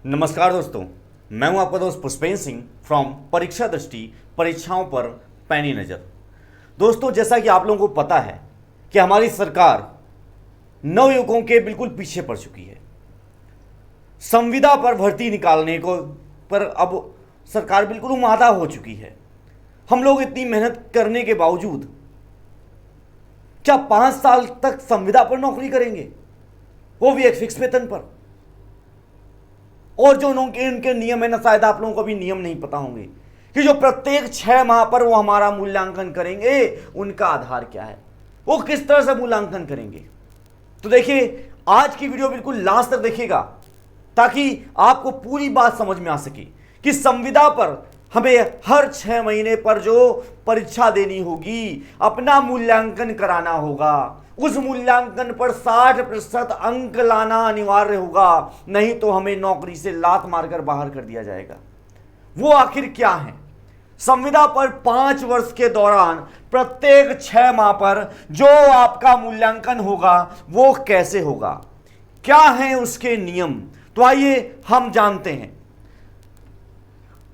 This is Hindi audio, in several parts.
नमस्कार दोस्तों, मैं हूं आपका दोस्त पुष्पेंद्र सिंह फ्रॉम परीक्षा दृष्टि, परीक्षाओं पर पैनी नज़र। दोस्तों, जैसा कि आप लोगों को पता है कि हमारी सरकार नवयुवकों के बिल्कुल पीछे पड़ चुकी है। संविदा पर भर्ती निकालने को पर अब सरकार बिल्कुल उमादा हो चुकी है। हम लोग इतनी मेहनत करने के बावजूद क्या 5 साल तक संविदा पर नौकरी करेंगे, वो भी एक फिक्स वेतन पर। और जो इनके नियम है ना, शायद आप लोगों को भी नियम नहीं पता होंगे कि जो प्रत्येक 6 माह पर वो हमारा मूल्यांकन करेंगे, उनका आधार क्या है, वो किस तरह से मूल्यांकन करेंगे। तो देखिए, आज की वीडियो बिल्कुल लास्ट तक देखिएगा ताकि आपको पूरी बात समझ में आ सके कि संविदा पर हमें हर 6 महीने पर जो परीक्षा देनी होगी, अपना मूल्यांकन कराना होगा। उस मूल्यांकन पर 60% अंक लाना अनिवार्य होगा, नहीं तो हमें नौकरी से लात मारकर बाहर कर दिया जाएगा। वो आखिर क्या है? संविदा पर 5 वर्ष के दौरान प्रत्येक 6 माह पर जो आपका मूल्यांकन होगा, वो कैसे होगा, क्या है उसके नियम, तो आइए हम जानते हैं।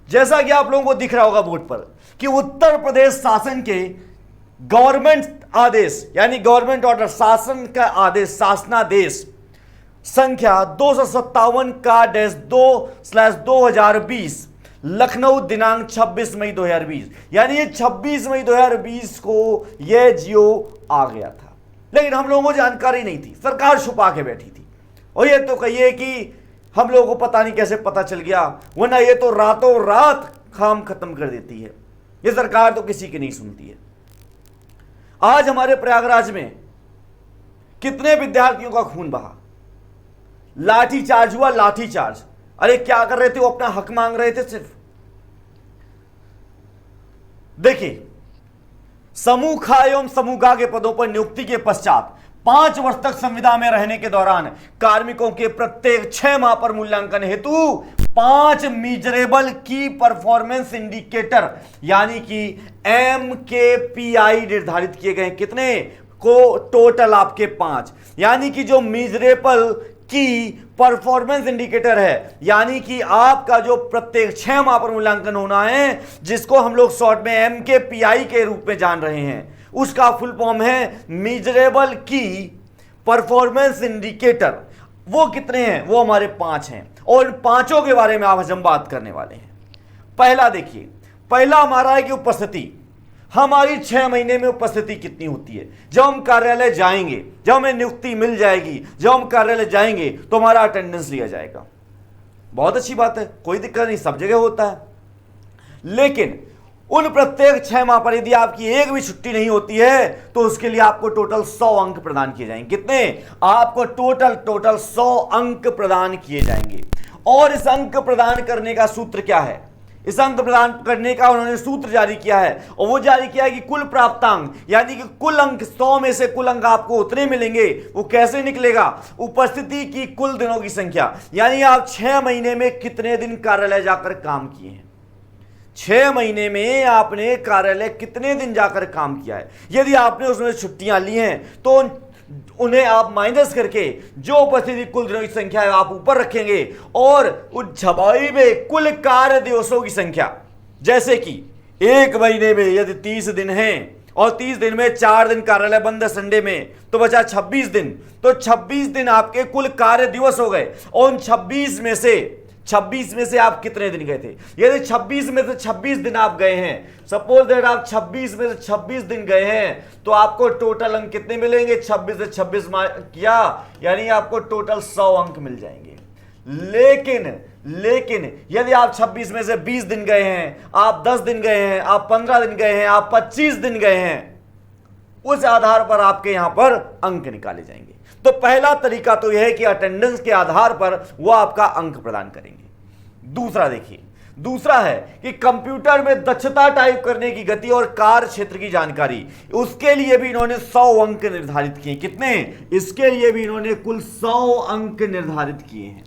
जैसा कि आप लोगों को दिख रहा होगा बोर्ड पर कि उत्तर प्रदेश शासन के गवर्नमेंट आदेश यानी गवर्नमेंट ऑर्डर, शासन का आदेश, शासनादेश संख्या 257 का -2/2020 लखनऊ दिनांक 26 मई 2020, यानी ये 26 मई 2020 को यह जियो आ गया था। लेकिन हम लोगों को जानकारी नहीं थी, सरकार छुपा के बैठी थी। और ये तो कहिए कि हम लोगों को पता नहीं कैसे पता चल गया, वरना ये तो रातों रात काम खत्म कर देती है। ये सरकार तो किसी की नहीं सुनती है। आज हमारे प्रयागराज में कितने विद्यार्थियों का खून बहा, लाठी चार्ज हुआ, लाठी चार्ज। अरे क्या कर रहे थे? वो अपना हक मांग रहे थे सिर्फ। देखिए, समूह ख एवं समूह ग के पदों पर नियुक्ति के पश्चात 5 वर्ष तक संविदा में रहने के दौरान कार्मिकों के प्रत्येक 6 माह पर मूल्यांकन हेतु 5 मीजरेबल की परफॉर्मेंस इंडिकेटर यानी कि MKPI निर्धारित किए गए। कितने को? टोटल आपके 5, यानी कि जो मीजरेबल की परफॉर्मेंस इंडिकेटर है, यानी कि आपका जो प्रत्येक 6 माह पर मूल्यांकन होना है, जिसको हम लोग शॉर्ट में MKPI के रूप में जान रहे हैं, उसका फुल फॉर्म है मीजरेबल की परफॉर्मेंस इंडिकेटर। वो कितने हैं? वो हमारे 5 हैं और इन 5 के बारे में आज हम बात करने वाले हैं। पहला देखिए, पहला हमारा है कि उपस्थिति। हमारी 6 महीने में उपस्थिति कितनी होती है? जब हम कार्यालय जाएंगे, जब हमें नियुक्ति मिल जाएगी, जब हम कार्यालय जाएंगे तो हमारा अटेंडेंस लिया जाएगा। बहुत अच्छी बात है, कोई दिक्कत नहीं, सब जगह होता है। लेकिन उन प्रत्येक 6 माह पर यदि आपकी एक भी छुट्टी नहीं होती है तो उसके लिए आपको टोटल 100 अंक प्रदान किए जाएंगे। कितने? आपको टोटल 100 अंक प्रदान किए जाएंगे। और इस अंक प्रदान करने का सूत्र क्या है? इस अंक प्रदान करने का उन्होंने सूत्र जारी किया है, और वो जारी किया है कि कुल प्राप्तांक यानी कि कुल अंक, 100 में से कुल अंक आपको उतने मिलेंगे। वो कैसे निकलेगा? उपस्थिति की कुल दिनों की संख्या, यानी आप 6 महीने में कितने दिन कार्यालय जाकर काम किए हैं। 6 महीने में आपने कार्यालय कितने दिन जाकर काम किया है। यदि आपने उसमें छुट्टियां ली हैं तो उन्हें आप माइनस करके जो उपस्थिति कुल दिनों की संख्या है आप ऊपर रखेंगे, और उस छबाई में कुल कार्य दिवसों की संख्या, जैसे कि एक महीने में यदि 30 दिन हैं और 30 दिन में 4 दिन कार्यालय बंद है संडे में, तो बचा 26 दिन। तो 26 दिन आपके कुल कार्य दिवस हो गए। और उन 26 में से आप कितने दिन गए थे? यदि 26 में से 26 दिन आप गए हैं, सपोज दैट आप 26 में से 26 दिन गए हैं, तो आपको टोटल अंक कितने मिलेंगे? 26 से 26 किया, यानी आपको टोटल 100 अंक मिल जाएंगे। लेकिन यदि आप 26 में से 20 दिन गए हैं, आप 10 दिन गए हैं, आप 15 दिन गए हैं, आप 25 दिन गए हैं, उस आधार पर आपके यहां पर अंक निकाले जाएंगे। तो पहला तरीका तो यह है कि अटेंडेंस के आधार पर वो आपका अंक प्रदान करेंगे। दूसरा देखिए, दूसरा है कि कंप्यूटर में दक्षता टाइप करने की गति और कार्य क्षेत्र की जानकारी, उसके लिए भी इन्होंने 100 अंक निर्धारित किए। कितने? इसके लिए भी इन्होंने कुल 100 अंक निर्धारित किए हैं।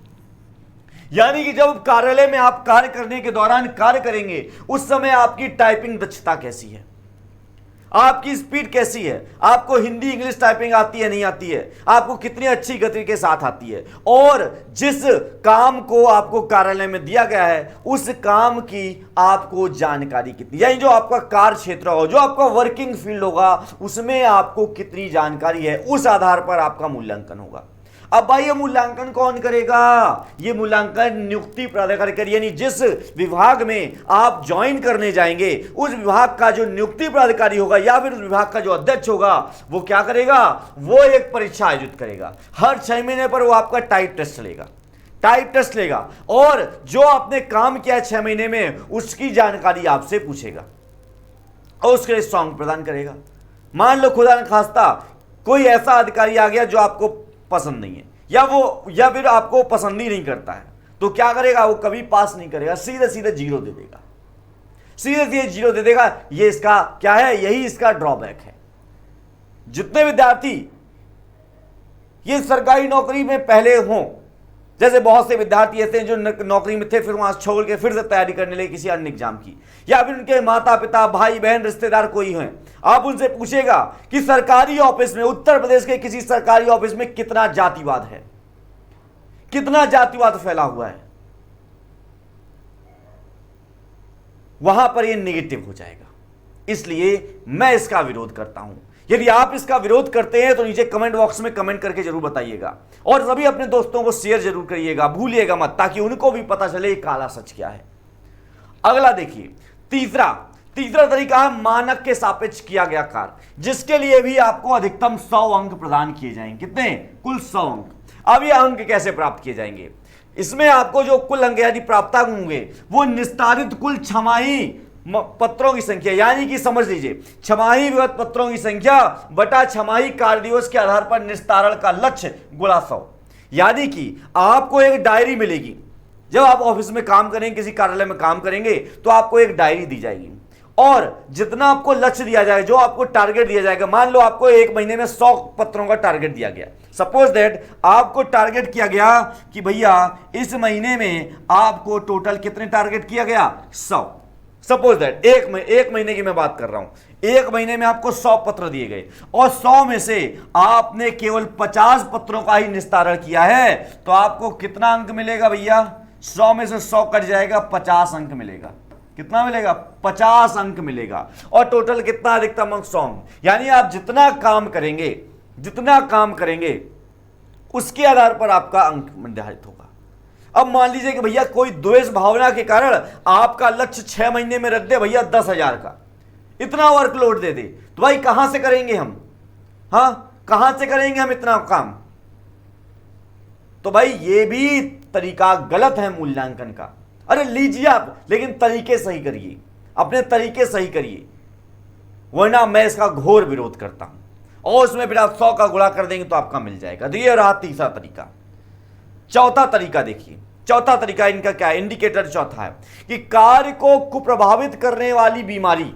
यानी कि जब कार्यालय में आप कार्य करने के दौरान कार्य करेंगे, उस समय आपकी टाइपिंग दक्षता कैसी है, आपकी स्पीड कैसी है, आपको हिंदी इंग्लिश टाइपिंग आती है नहीं आती है, आपको कितनी अच्छी गति के साथ आती है, और जिस काम को आपको कार्यालय में दिया गया है उस काम की आपको जानकारी कितनी, यानी जो आपका कार्य क्षेत्र होगा, जो आपका वर्किंग फील्ड होगा, उसमें आपको कितनी जानकारी है, उस आधार पर आपका मूल्यांकन होगा। अब भाई ये मूल्यांकन कौन करेगा? ये मूल्यांकन नियुक्ति प्राधिकारी करेगा, यानी जिस विभाग में आप ज्वाइन करने जाएंगे उस विभाग का जो नियुक्ति प्राधिकारी होगा या फिर उस विभाग का जो अध्यक्ष होगा वो क्या करेगा? वो एक परीक्षा आयोजित करेगा। हर 6 महीने पर वो आपका टाइप टेस्ट लेगा, टाइप टेस्ट लेगा, और जो आपने काम किया 6 महीने में उसकी जानकारी आपसे पूछेगा और उसके लिए सॉन्ग प्रदान करेगा। मान लो खुदा न खास्ता कोई ऐसा अधिकारी आ गया जो आपको पसंद नहीं है, या फिर आपको पसंद ही नहीं करता है, तो क्या करेगा? वो कभी पास नहीं करेगा, सीधे सीधे 0 दे देगा, सीधे सीधे 0 दे देगा। ये इसका क्या है? यही इसका ड्रॉबैक है। जितने विद्यार्थी ये सरकारी नौकरी में पहले हों, जैसे बहुत से विद्यार्थी ऐसे हैं जो नौकरी में थे फिर वहां छोड़ के फिर से तैयारी करने लगे किसी अन्य एग्जाम की, या फिर उनके माता पिता भाई बहन रिश्तेदार कोई हैं, आप उनसे पूछेगा कि सरकारी ऑफिस में, उत्तर प्रदेश के किसी सरकारी ऑफिस में कितना जातिवाद है, कितना जातिवाद फैला हुआ है, वहां पर यह नेगेटिव हो जाएगा। इसलिए मैं इसका विरोध करता हूं। यदि आप इसका विरोध करते हैं तो नीचे कमेंट बॉक्स में कमेंट करके जरूर बताइएगा, और सभी अपने दोस्तों को शेयर जरूर करिएगा, भूलिएगा मत, ताकि उनको भी पता चले काला सच क्या है। अगला देखिए, तीसरा तरीका है मानक के सापेक्ष किया गया कार्य, जिसके लिए भी आपको अधिकतम 100 अंक प्रदान किए जाएंगे। कितने? कुल 100 अंक। अब ये अंक कैसे प्राप्त किए जाएंगे? इसमें आपको जो कुल अंक यदि प्राप्त होंगे वो निस्तारित कुल छमाही पत्रों की संख्या, यानी कि समझ लीजिए छमाही विगत पत्रों की संख्या बटा छमाही कार्य दिवस के आधार पर निस्तारण का लक्ष्य गुणा 100। यानी कि आपको एक डायरी मिलेगी, जब आप ऑफिस में काम करेंगे, किसी कार्यालय में काम करेंगे, तो आपको एक डायरी दी जाएगी, और जितना आपको लक्ष्य दिया जाएगा, जो आपको टारगेट दिया जाएगा, मान लो आपको 1 महीने में 100 पत्रों का टारगेट दिया गया। सपोज दैट आपको टारगेट किया गया कि भैया इस महीने में आपको टोटल कितने टारगेट किया गया? 100। सपोज दैट एक महीने की मैं बात कर रहा हूं, 1 महीने में आपको 100 पत्र दिए गए, और 100 में से आपने केवल 50 पत्रों का ही निस्तारण किया है, तो आपको कितना अंक मिलेगा भैया? 100 में से 100 कट जाएगा, 50 अंक मिलेगा। कितना मिलेगा? 50 अंक मिलेगा। और टोटल कितना? अधिकतम अंक 100 अंक। यानी आप जितना काम करेंगे उसके आधार पर आपका अंक निर्धारित होगा। अब मान लीजिए कि भैया कोई द्वेष भावना के कारण आपका लक्ष्य 6 महीने में रख दे भैया 10,000 का, इतना वर्कलोड दे दे, तो भाई कहां से करेंगे हम? कहां से करेंगे हम इतना काम? तो भाई ये भी तरीका गलत है मूल्यांकन का। अरे लीजिए आप, लेकिन तरीके सही करिए, अपने तरीके सही करिए, वरना मैं इसका घोर विरोध करता हूं। और उसमें फिर आप 100 का गुणा कर देंगे तो आपका मिल जाएगा। तो ये रहा तीसरा तरीका। चौथा तरीका देखिए, चौथा तरीका इनका क्या है? इंडिकेटर चौथा है कि कार्य को कुप्रभावित करने वाली बीमारी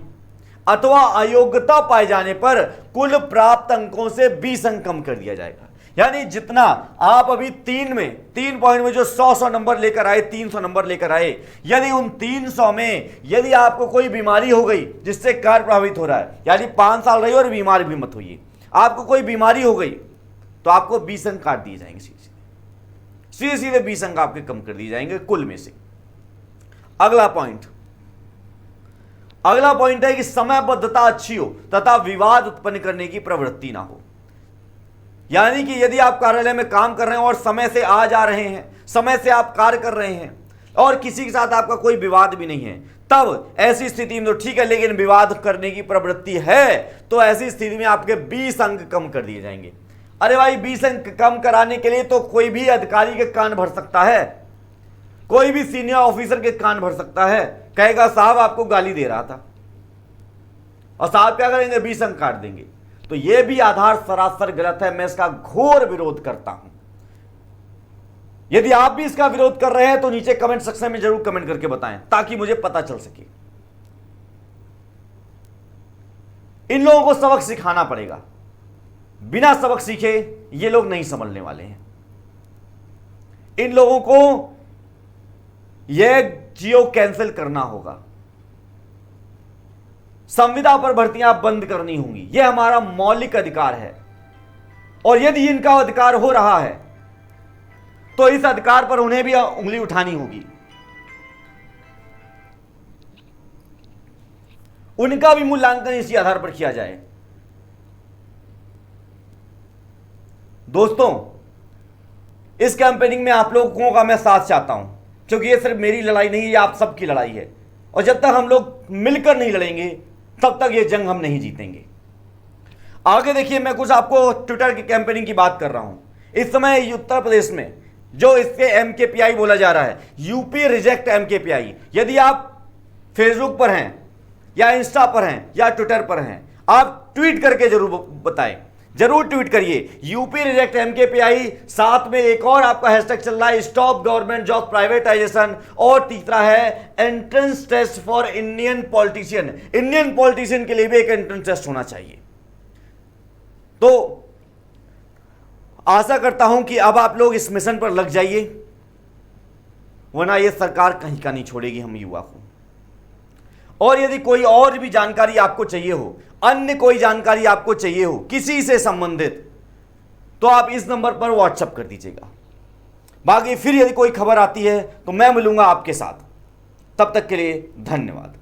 अथवा अयोग्यता पाए जाने पर कुल प्राप्त अंकों से 20 अंक कम कर दिया जाएगा। यानी जितना आप अभी 3 पॉइंट में जो 100 नंबर लेकर आए, 300 नंबर लेकर आए, यदि उन 300 में यदि आपको कोई बीमारी हो गई जिससे कार्य प्रभावित हो रहा है, यानी 5 साल रही और बीमार भी मत होइए, आपको कोई बीमारी हो गई तो आपको 20 अंक काट दिए जाएंगे, सीधे सीधे 20 अंक आपके कम कर दिए जाएंगे कुल में से। अगला पॉइंट है कि समयबद्धता अच्छी हो तथा विवाद उत्पन्न करने की प्रवृत्ति ना हो। यानी कि यदि आप कार्यालय में काम कर रहे हैं और समय से आ जा रहे हैं, समय से आप कार्य कर रहे हैं और किसी के साथ आपका कोई विवाद भी नहीं है, तब ऐसी स्थिति में तो ठीक है, लेकिन विवाद करने की प्रवृत्ति है तो ऐसी स्थिति में आपके 20 अंक कम कर दिए जाएंगे। अरे भाई 20 अंक कम कराने के लिए तो कोई भी अधिकारी के कान भर सकता है, कोई भी सीनियर ऑफिसर के कान भर सकता है, कहेगा साहब आपको गाली दे रहा था, और साहब क्या करेंगे? 20 अंक काट देंगे। तो यह भी आधार सरासर गलत है, मैं इसका घोर विरोध करता हूं। यदि आप भी इसका विरोध कर रहे हैं तो नीचे कमेंट सेक्शन में जरूर कमेंट करके बताएं ताकि मुझे पता चल सके। इन लोगों को सबक सिखाना पड़ेगा, बिना सबक सीखे ये लोग नहीं समझने वाले हैं। इन लोगों को यह जियो कैंसिल करना होगा। संविदा पर भर्तियां बंद करनी होंगी। यह हमारा मौलिक अधिकार है और यदि इनका अधिकार हो रहा है तो इस अधिकार पर उन्हें भी उंगली उठानी होगी, उनका भी मूल्यांकन इसी आधार पर किया जाए। दोस्तों, इस कैंपेनिंग में आप लोगों का मैं साथ चाहता हूं, क्योंकि ये सिर्फ मेरी लड़ाई नहीं है, ये आप सबकी लड़ाई है और जब तक हम लोग मिलकर नहीं लड़ेंगे तब तक ये जंग हम नहीं जीतेंगे। आगे देखिए, मैं कुछ आपको ट्विटर की कैंपेनिंग की बात कर रहा हूं। इस समय उत्तर प्रदेश में जो इसके एमकेपीआई बोला जा रहा है, यूपी रिजेक्ट एमकेपीआई। यदि आप फेसबुक पर हैं या इंस्टा पर हैं या ट्विटर पर हैं, आप ट्वीट करके जरूर बताएं, जरूर ट्वीट करिए यूपी रिजेक्ट एमकेपीआई। साथ में एक और आपका हैशटैग चल रहा है, स्टॉप गवर्नमेंट जॉब प्राइवेटाइजेशन, और तीसरा है entrance test for Indian politician. Indian politician के लिए भी एक एंट्रेंस टेस्ट होना चाहिए। तो आशा करता हूं कि अब आप लोग इस मिशन पर लग जाइए, वरना यह सरकार कहीं का नहीं छोड़ेगी हम युवा को। और यदि कोई और भी जानकारी आपको चाहिए हो, अन्य कोई जानकारी आपको चाहिए हो किसी से संबंधित, तो आप इस नंबर पर व्हाट्सएप कर दीजिएगा। बाकी फिर यदि कोई खबर आती है तो मैं मिलूंगा आपके साथ। तब तक के लिए धन्यवाद।